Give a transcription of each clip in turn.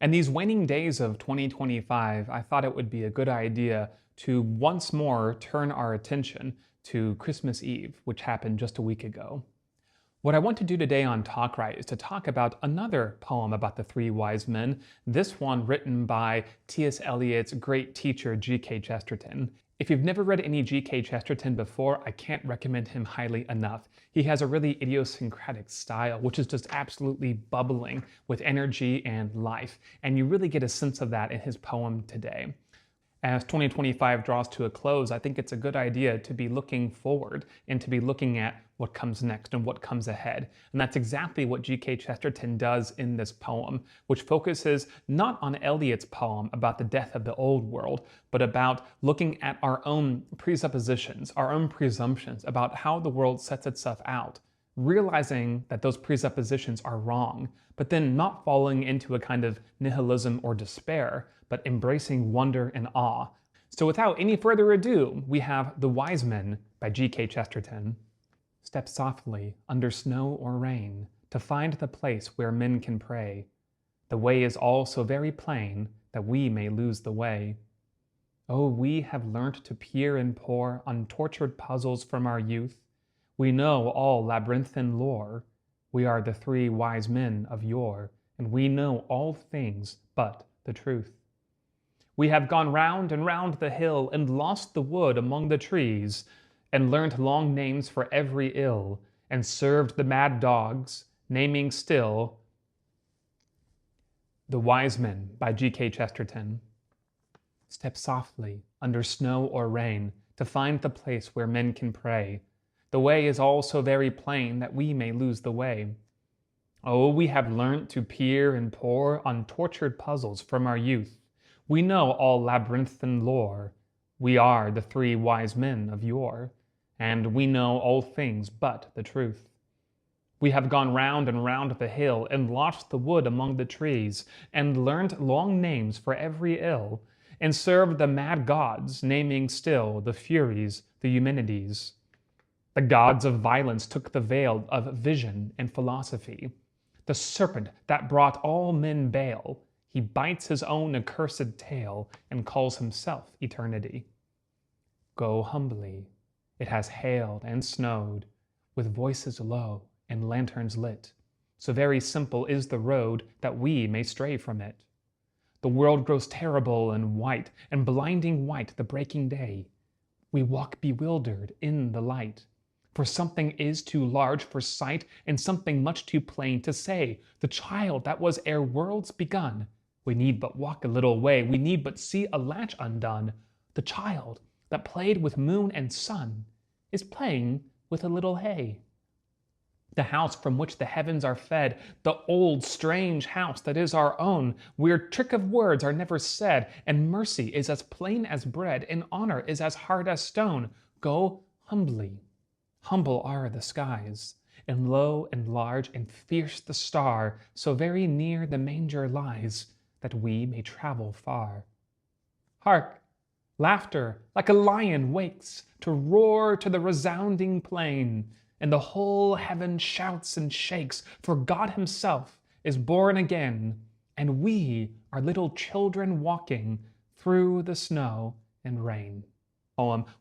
In these waning days of 2025, I thought it would be a good idea to once more turn our attention to Christmas Eve, which happened just a week ago. What I want to do today on Talk Right is to talk about another poem about the three wise men, this one written by T.S. Eliot's great teacher, G.K. Chesterton. If you've never read any G.K. Chesterton before, I can't recommend him highly enough. He has a really idiosyncratic style, which is just absolutely bubbling with energy and life, and you really get a sense of that in his poem today. As 2025 draws to a close, I think it's a good idea to be looking forward and to be looking at what comes next and what comes ahead. And that's exactly what G.K. Chesterton does in this poem, which focuses not on Eliot's poem about the death of the old world, but about looking at our own presuppositions, our own presumptions about how the world sets itself out, realizing that those presuppositions are wrong, but then not falling into a kind of nihilism or despair, but embracing wonder and awe. So without any further ado, we have The Wise Men by G.K. Chesterton. Step softly under snow or rain to find the place where men can pray. The way is all so very plain that we may lose the way. Oh, we have learnt to peer and pore on tortured puzzles from our youth. We know all labyrinthine lore. We are the three wise men of yore, and we know all things but the truth. We have gone round and round the hill and lost the wood among the trees, and learnt long names for every ill, and served the mad dogs, naming still. The Wise Men by G.K. Chesterton. Step softly under snow or rain to find the place where men can pray. The way is all so very plain that we may lose the way. Oh, we have learnt to peer and pore on tortured puzzles from our youth. We know all labyrinthine lore. We are the three wise men of yore, and we know all things but the truth. We have gone round and round the hill, and lost the wood among the trees, and learnt long names for every ill, and served the mad gods, naming still the Furies, the Eumenides. The gods of violence took the veil of vision and philosophy. The serpent that brought all men bale, he bites his own accursed tail and calls himself eternity. Go humbly, it has hailed and snowed, with voices low and lanterns lit. So very simple is the road that we may stray from it. The world grows terrible and white, and blinding white the breaking day. We walk bewildered in the light. For something is too large for sight, and something much too plain to say. The child that was ere worlds begun, we need but walk a little way, we need but see a latch undone. The child that played with moon and sun is playing with a little hay. The house from which the heavens are fed, the old strange house that is our own, where trick of words are never said, and mercy is as plain as bread, and honor is as hard as stone. Go humbly. Humble are the skies, and low and large and fierce the star, so very near the manger lies, that we may travel far. Hark! Laughter like a lion wakes to roar to the resounding plain, and the whole heaven shouts and shakes, for God himself is born again, and we are little children walking through the snow and rain.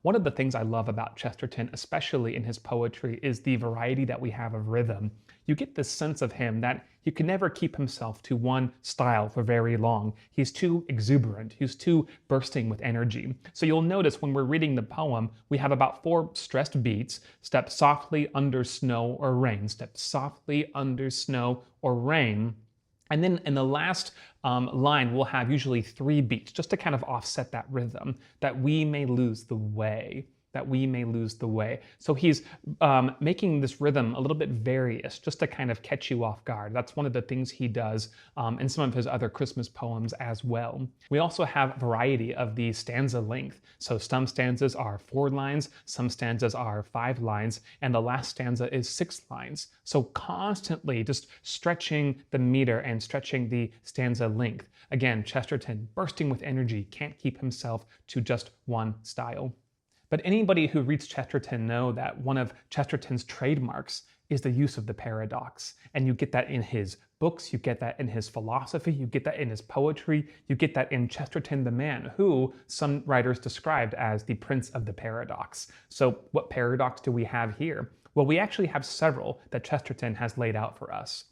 One of the things I love about Chesterton, especially in his poetry, is the variety that we have of rhythm. You get this sense of him that he can never keep himself to one style for very long. He's too exuberant, he's too bursting with energy. So you'll notice when we're reading the poem, we have about 4 stressed beats. Step softly under snow or rain, step softly under snow or rain. And then in the last line, we'll have usually 3 beats just to kind of offset that rhythm, that we may lose the way, that we may lose the way. So he's making this rhythm a little bit various just to kind of catch you off guard. That's one of the things he does in some of his other Christmas poems as well. We also have variety of the stanza length. So some stanzas are 4 lines, some stanzas are 5 lines, and the last stanza is 6 lines. So constantly just stretching the meter and stretching the stanza length. Again, Chesterton, bursting with energy, can't keep himself to just one style. But anybody who reads Chesterton know that one of Chesterton's trademarks is the use of the paradox. And you get that in his books, you get that in his philosophy, you get that in his poetry, you get that in Chesterton the man, who some writers described as the prince of the paradox. So what paradox do we have here? Well, we actually have several that Chesterton has laid out for us.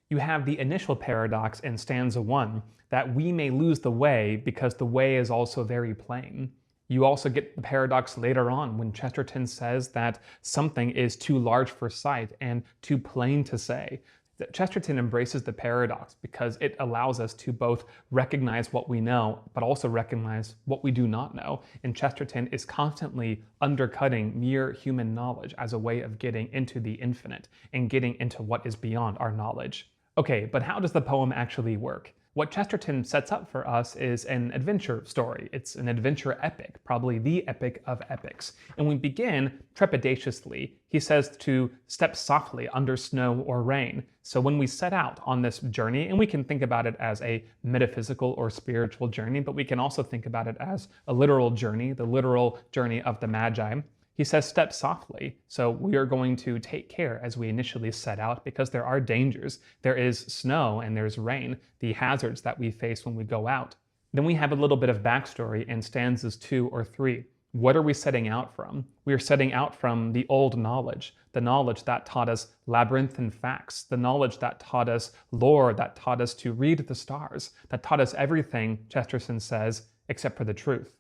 You have the initial paradox in stanza 1, that we may lose the way because the way is also very plain. You also get the paradox later on when Chesterton says that something is too large for sight and too plain to say. Chesterton embraces the paradox because it allows us to both recognize what we know, but also recognize what we do not know. And Chesterton is constantly undercutting mere human knowledge as a way of getting into the infinite and getting into what is beyond our knowledge. Okay, but how does the poem actually work? What Chesterton sets up for us is an adventure story. It's an adventure epic, probably the epic of epics. And we begin trepidatiously. He says to step softly under snow or rain. So when we set out on this journey, and we can think about it as a metaphysical or spiritual journey, but we can also think about it as a literal journey, the literal journey of the Magi. He says step softly, so we are going to take care as we initially set out because there are dangers. There is snow and there's rain, the hazards that we face when we go out. Then we have a little bit of backstory in stanzas 2 or 3. What are we setting out from? We are setting out from the old knowledge, the knowledge that taught us labyrinthine facts, the knowledge that taught us lore, that taught us to read the stars, that taught us everything, Chesterton says, except for the truth.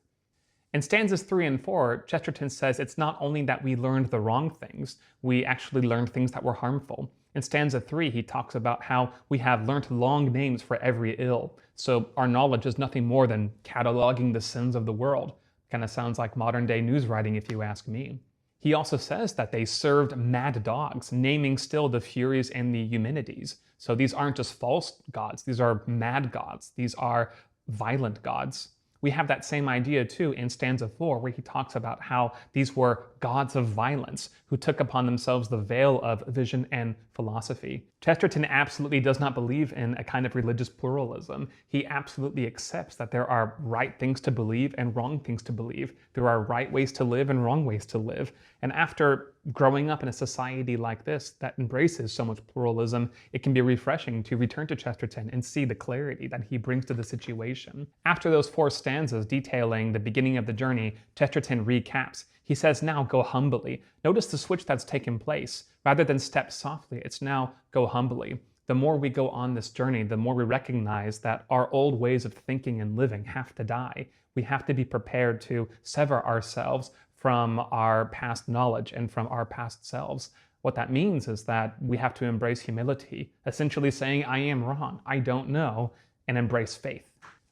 In stanzas 3 and 4, Chesterton says it's not only that we learned the wrong things, we actually learned things that were harmful. In stanza 3, he talks about how we have learnt long names for every ill. So our knowledge is nothing more than cataloging the sins of the world. Kind of sounds like modern day news writing if you ask me. He also says that they served mad dogs, naming still the Furies and the Eumenides. So these aren't just false gods, these are mad gods. These are violent gods. We have that same idea too in stanza 4, where he talks about how these were gods of violence who took upon themselves the veil of vision and philosophy. Chesterton absolutely does not believe in a kind of religious pluralism. He absolutely accepts that there are right things to believe and wrong things to believe. There are right ways to live and wrong ways to live. And after growing up in a society like this that embraces so much pluralism, it can be refreshing to return to Chesterton and see the clarity that he brings to the situation. After those 4 stanzas detailing the beginning of the journey, Chesterton recaps. He says, now go humbly. Notice the switch that's taken place. Rather than step softly, it's now go humbly. The more we go on this journey, the more we recognize that our old ways of thinking and living have to die. We have to be prepared to sever ourselves from our past knowledge and from our past selves. What that means is that we have to embrace humility, essentially saying, I am wrong, I don't know, and embrace faith.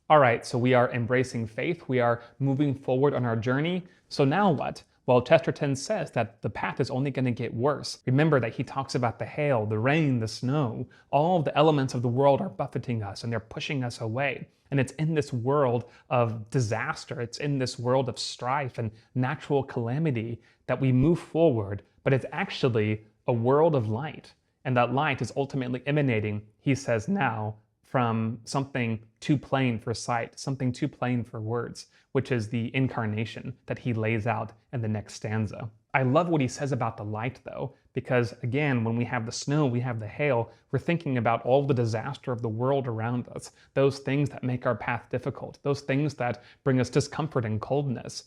All right, so we are embracing faith, we are moving forward on our journey. So now what? Well, Chesterton says that the path is only going to get worse. Remember that he talks about the hail, the rain, the snow. All of the elements of the world are buffeting us and they're pushing us away. And it's in this world of disaster, it's in this world of strife and natural calamity that we move forward, but it's actually a world of light. And that light is ultimately emanating, he says now, from something too plain for sight, something too plain for words, which is the incarnation that he lays out in the next stanza. I love what he says about the light though, because again, when we have the snow, we have the hail, we're thinking about all the disaster of the world around us, those things that make our path difficult, those things that bring us discomfort and coldness.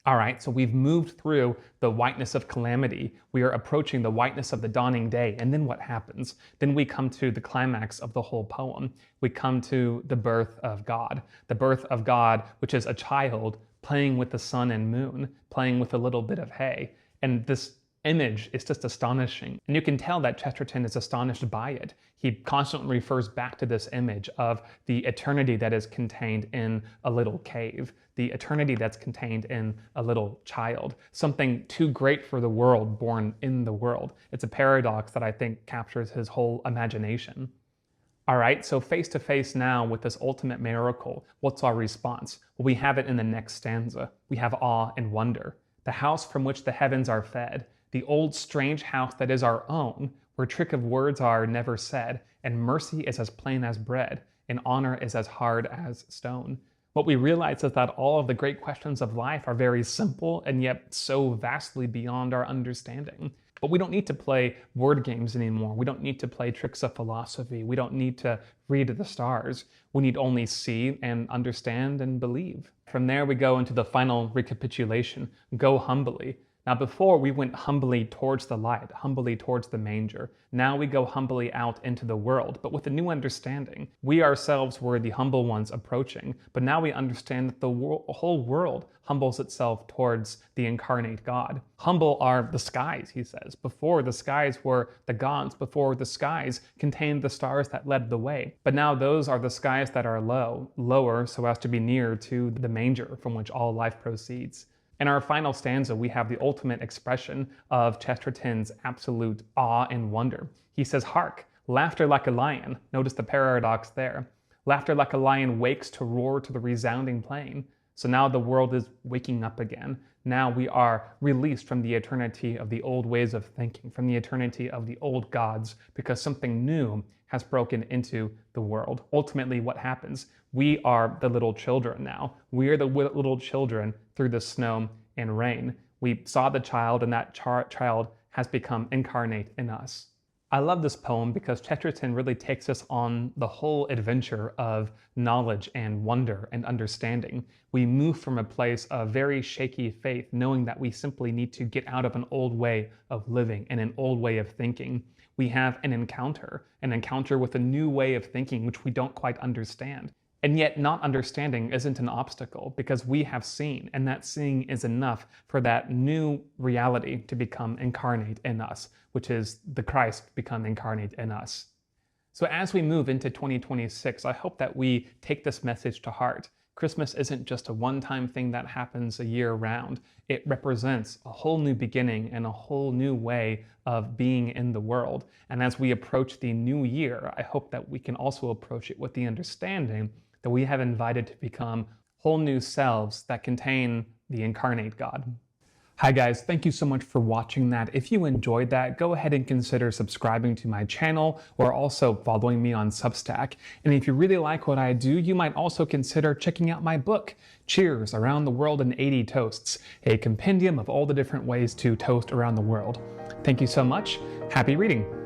All right, so we've moved through the whiteness of calamity. We are approaching the whiteness of the dawning day. And then what happens? Then we come to the climax of the whole poem. We come to the birth of God. The birth of God, which is a child playing with the sun and moon, playing with a little bit of hay. And this image is just astonishing. And you can tell that Chesterton is astonished by it. He constantly refers back to this image of the eternity that is contained in a little cave, the eternity that's contained in a little child, something too great for the world born in the world. It's a paradox that I think captures his whole imagination. All right, so face to face now with this ultimate miracle, what's our response? Well, we have it in the next stanza. We have awe and wonder. The house from which the heavens are fed, the old strange house that is our own, where trick of words are never said, and mercy is as plain as bread, and honor is as hard as stone. What we realize is that all of the great questions of life are very simple and yet so vastly beyond our understanding. But we don't need to play word games anymore. We don't need to play tricks of philosophy. We don't need to read the stars. We need only see and understand and believe. From there, we go into the final recapitulation. Go humbly. Now, before we went humbly towards the light, humbly towards the manger. Now we go humbly out into the world, but with a new understanding. We ourselves were the humble ones approaching, but now we understand that the whole world humbles itself towards the incarnate God. Humble are the skies, he says. Before, the skies were the gods. Before, the skies contained the stars that led the way. But now those are the skies that are lower so as to be near to the manger from which all life proceeds. In our final stanza, we have the ultimate expression of Chesterton's absolute awe and wonder. He says, "Hark, laughter like a lion." Notice the paradox there. Laughter like a lion wakes to roar to the resounding plain. So now the world is waking up again. Now we are released from the eternity of the old ways of thinking, from the eternity of the old gods, because something new has broken into the world. Ultimately, what happens? We are the little children now. We are the little children through the snow and rain. We saw the child, and that child has become incarnate in us. I love this poem because Chesterton really takes us on the whole adventure of knowledge and wonder and understanding. We move from a place of very shaky faith, knowing that we simply need to get out of an old way of living and an old way of thinking. We have an encounter with a new way of thinking which we don't quite understand. And yet not understanding isn't an obstacle because we have seen, and that seeing is enough for that new reality to become incarnate in us, which is the Christ become incarnate in us. So as we move into 2026, I hope that we take this message to heart. Christmas isn't just a one-time thing that happens a year round. It represents a whole new beginning and a whole new way of being in the world. And as we approach the new year, I hope that we can also approach it with the understanding that we have invited to become whole new selves that contain the incarnate God. Hi guys, thank you so much for watching that. If you enjoyed that, go ahead and consider subscribing to my channel or also following me on Substack. And if you really like what I do, you might also consider checking out my book, Cheers, Around the World in 80 Toasts, a compendium of all the different ways to toast around the world. Thank you so much. Happy reading.